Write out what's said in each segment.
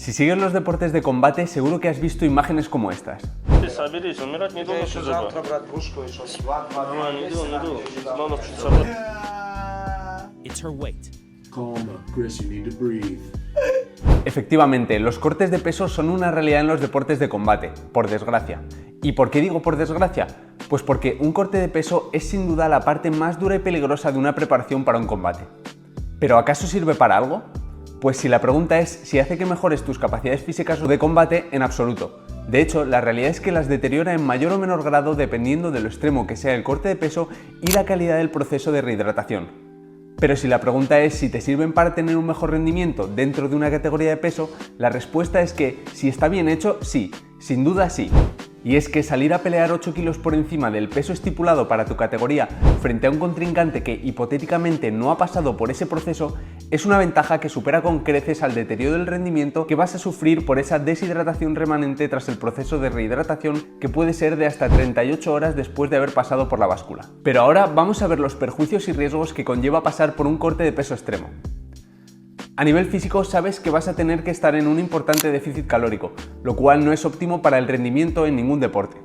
Si sigues los deportes de combate, seguro que has visto imágenes como estas. Соберись, умирать не должен, что Завтра брать кружку еще. Не иду. Надо чуть It's her weight. Calm up, Chris. You need to breathe. Efectivamente, los cortes de peso son una realidad en los deportes de combate, por desgracia. ¿Y por qué digo por desgracia? Pues porque un corte de peso es sin duda la parte más dura y peligrosa de una preparación para un combate. ¿Pero acaso sirve para algo? Pues si la pregunta es si hace que mejores tus capacidades físicas de combate, en absoluto. De hecho, la realidad es que las deteriora en mayor o menor grado dependiendo de lo extremo que sea el corte de peso y la calidad del proceso de rehidratación. Pero si la pregunta es si te sirven para tener un mejor rendimiento dentro de una categoría de peso, la respuesta es que si está bien hecho, sí, sin duda sí. Y es que salir a pelear 8 kilos por encima del peso estipulado para tu categoría frente a un contrincante que hipotéticamente no ha pasado por ese proceso es una ventaja que supera con creces al deterioro del rendimiento que vas a sufrir por esa deshidratación remanente tras el proceso de rehidratación que puede ser de hasta 38 horas después de haber pasado por la báscula. Pero ahora vamos a ver los perjuicios y riesgos que conlleva pasar por un corte de peso extremo. A nivel físico sabes que vas a tener que estar en un importante déficit calórico, lo cual no es óptimo para el rendimiento en ningún deporte.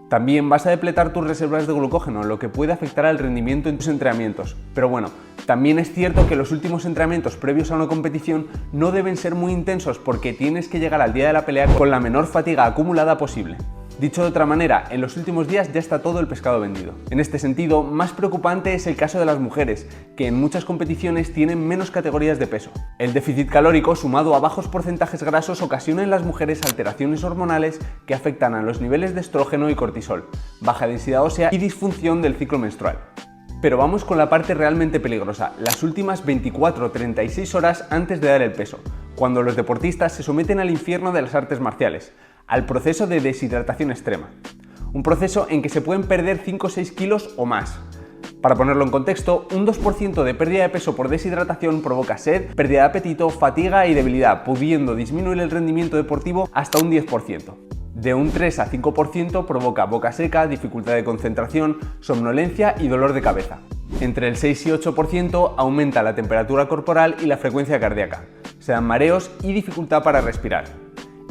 También vas a depletar tus reservas de glucógeno, lo que puede afectar al rendimiento en tus entrenamientos. Pero bueno, también es cierto que los últimos entrenamientos previos a una competición no deben ser muy intensos porque tienes que llegar al día de la pelea con la menor fatiga acumulada posible. Dicho de otra manera, en los últimos días ya está todo el pescado vendido. En este sentido, más preocupante es el caso de las mujeres, que en muchas competiciones tienen menos categorías de peso. El déficit calórico sumado a bajos porcentajes grasos ocasiona en las mujeres alteraciones hormonales que afectan a los niveles de estrógeno y cortisol, baja densidad ósea y disfunción del ciclo menstrual. Pero vamos con la parte realmente peligrosa, las últimas 24-36 horas antes de dar el peso, cuando los deportistas se someten al infierno de las artes marciales, al proceso de deshidratación extrema. Un proceso en que se pueden perder 5 o 6 kilos o más. Para ponerlo en contexto, un 2% de pérdida de peso por deshidratación provoca sed, pérdida de apetito, fatiga y debilidad, pudiendo disminuir el rendimiento deportivo hasta un 10%. De un 3 a 5% provoca boca seca, dificultad de concentración, somnolencia y dolor de cabeza. Entre el 6 y 8% aumenta la temperatura corporal y la frecuencia cardíaca. Se dan mareos y dificultad para respirar.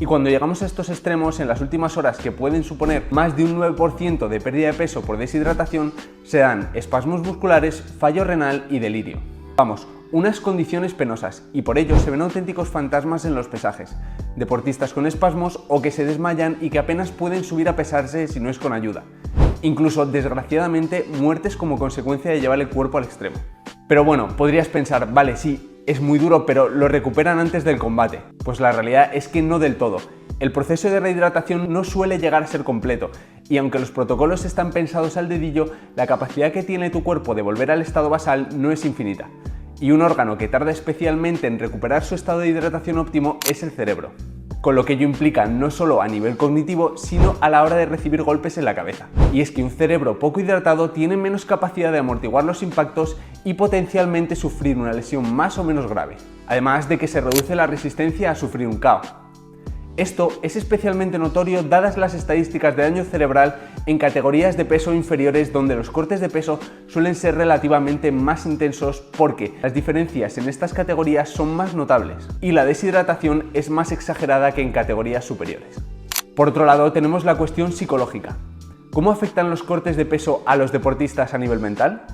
Y cuando llegamos a estos extremos, en las últimas horas que pueden suponer más de un 9% de pérdida de peso por deshidratación, se dan espasmos musculares, fallo renal y delirio. Vamos, unas condiciones penosas, y por ello se ven auténticos fantasmas en los pesajes. Deportistas con espasmos o que se desmayan y que apenas pueden subir a pesarse si no es con ayuda. Incluso, desgraciadamente, muertes como consecuencia de llevar el cuerpo al extremo. Pero bueno, podrías pensar, vale, sí, es muy duro, pero lo recuperan antes del combate. Pues la realidad es que no del todo. El proceso de rehidratación no suele llegar a ser completo, y aunque los protocolos están pensados al dedillo, la capacidad que tiene tu cuerpo de volver al estado basal no es infinita. Y un órgano que tarda especialmente en recuperar su estado de hidratación óptimo es el cerebro. Con lo que ello implica no solo a nivel cognitivo, sino a la hora de recibir golpes en la cabeza. Y es que un cerebro poco hidratado tiene menos capacidad de amortiguar los impactos y potencialmente sufrir una lesión más o menos grave. Además de que se reduce la resistencia a sufrir un KO. Esto es especialmente notorio dadas las estadísticas de daño cerebral en categorías de peso inferiores donde los cortes de peso suelen ser relativamente más intensos porque las diferencias en estas categorías son más notables y la deshidratación es más exagerada que en categorías superiores. Por otro lado, tenemos la cuestión psicológica. ¿Cómo afectan los cortes de peso a los deportistas a nivel mental?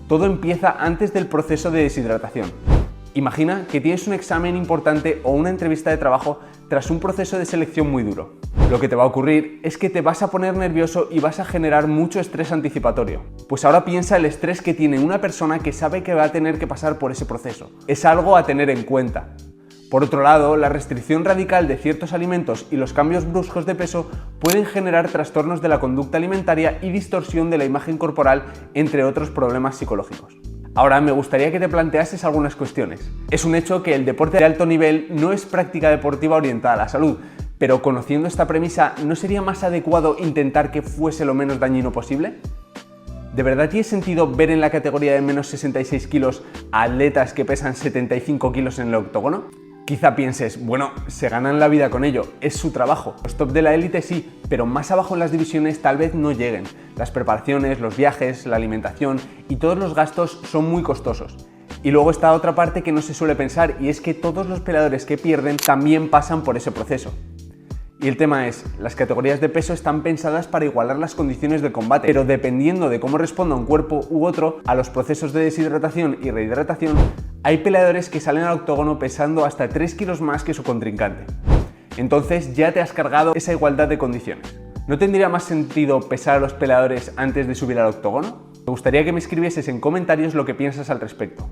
Todo empieza antes del proceso de deshidratación. Imagina que tienes un examen importante o una entrevista de trabajo tras un proceso de selección muy duro. Lo que te va a ocurrir es que te vas a poner nervioso y vas a generar mucho estrés anticipatorio. Pues ahora piensa el estrés que tiene una persona que sabe que va a tener que pasar por ese proceso. Es algo a tener en cuenta. Por otro lado, la restricción radical de ciertos alimentos y los cambios bruscos de peso pueden generar trastornos de la conducta alimentaria y distorsión de la imagen corporal, entre otros problemas psicológicos. Ahora me gustaría que te planteases algunas cuestiones. Es un hecho que el deporte de alto nivel no es práctica deportiva orientada a la salud, pero conociendo esta premisa, ¿no sería más adecuado intentar que fuese lo menos dañino posible? ¿De verdad tiene sentido ver en la categoría de menos 66 kilos a atletas que pesan 75 kilos en el octógono? Quizá pienses, bueno, se ganan la vida con ello, es su trabajo. Los top de la élite sí, pero más abajo en las divisiones tal vez no lleguen. Las preparaciones, los viajes, la alimentación y todos los gastos son muy costosos. Y luego está otra parte que no se suele pensar, y es que todos los peleadores que pierden también pasan por ese proceso. Y el tema es, las categorías de peso están pensadas para igualar las condiciones del combate, pero dependiendo de cómo responda un cuerpo u otro a los procesos de deshidratación y rehidratación, hay peleadores que salen al octógono pesando hasta 3 kilos más que su contrincante. Entonces ya te has cargado esa igualdad de condiciones. ¿No tendría más sentido pesar a los peleadores antes de subir al octógono? Me gustaría que me escribieses en comentarios lo que piensas al respecto.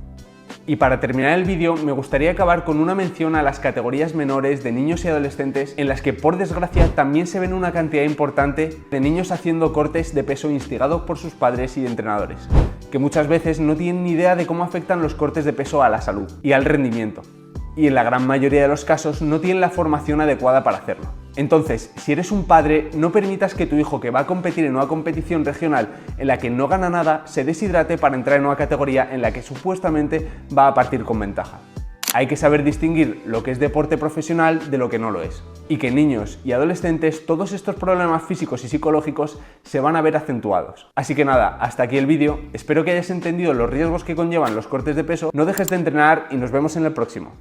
Y para terminar el vídeo, me gustaría acabar con una mención a las categorías menores de niños y adolescentes, en las que por desgracia también se ven una cantidad importante de niños haciendo cortes de peso instigados por sus padres y entrenadores, que muchas veces no tienen ni idea de cómo afectan los cortes de peso a la salud y al rendimiento, y en la gran mayoría de los casos no tienen la formación adecuada para hacerlo. Entonces, si eres un padre, no permitas que tu hijo, que va a competir en una competición regional en la que no gana nada, se deshidrate para entrar en una categoría en la que supuestamente va a partir con ventaja. Hay que saber distinguir lo que es deporte profesional de lo que no lo es. Y que en niños y adolescentes todos estos problemas físicos y psicológicos se van a ver acentuados. Así que nada, hasta aquí el vídeo. Espero que hayas entendido los riesgos que conllevan los cortes de peso. No dejes de entrenar y nos vemos en el próximo.